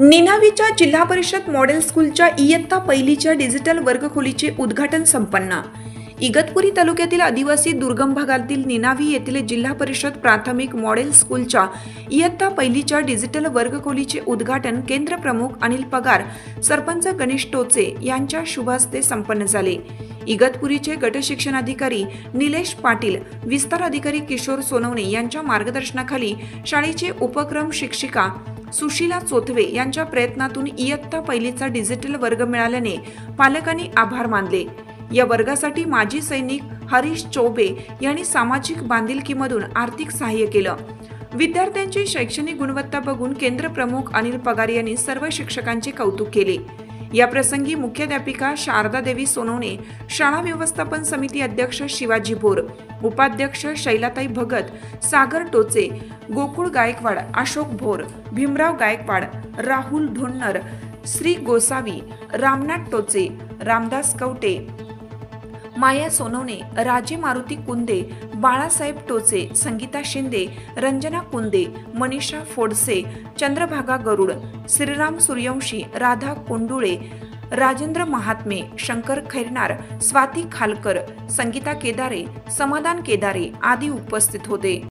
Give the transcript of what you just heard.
निनावीच्या जिल्हा परिषद मॉडेल स्कूलच्या इयत्ता पहिलीच्या डिजिटल वर्गखोलीचे उद्घाटन संपन्न। इगतपुरी तालुक्यातील आदिवासी दुर्गम भागातील निनावी येथील जिल्हा परिषद प्राथमिक मॉडेल स्कूलच्या इयत्ता पहिलीच्या डिजिटल वर्गखोलीचे उद्घाटन केंद्र प्रमुख अनिल पगार, सरपंच गणेश टोचे यांच्या शुभ हस्ते संपन्न झाले। इगतपुरीचे गट शिक्षण अधिकारी निलेश पाटील, विस्तार अधिकारी किशोर सोनवणे यांच्या मार्गदर्शनाखाली शाळेचे उपक्रम शिक्षिका सुशीला चोथवे यांच्या प्रयत्नातून इयत्ता पहिलीचा डिजिटल वर्ग मिळाल्याने पालकांनी आभार मानले। या वर्गासाठी माजी सैनिक हरीश चौबे यांनी सामाजिक बांधिलकीमधून आर्थिक सहाय्य केलं। विद्यार्थ्यांची शैक्षणिक गुणवत्ता बघून केंद्र प्रमुख अनिल पगार यांनी सर्व शिक्षकांचे कौतुक केले। या प्रसंगी मुख्याध्यापिका शारदा देवी सोनवणे, शाळा व्यवस्थापन समिती अध्यक्ष शिवाजी भोर, उपाध्यक्ष शैलाताई भगत, सागर टोचे, गोकुळ गायकवाड, अशोक भोर, भीमराव गायकवाड, राहुल धुन्नर, श्री गोसावी, रामनाथ टोचे, रामदास कवटे, माया सोनवणे, राजे मारुती कुंदे, बाळासाहेब टोचे, संगीता शिंदे, रंजना कुंदे, मनीषा फोडसे, चंद्रभागा गरुड, श्रीराम सूर्यवंशी, राधा कोंडुळे, राजेंद्र महात्मे, शंकर खैरनार, स्वाती खालकर, संगीता केदारे, समाधान केदारे आदी उपस्थित होते।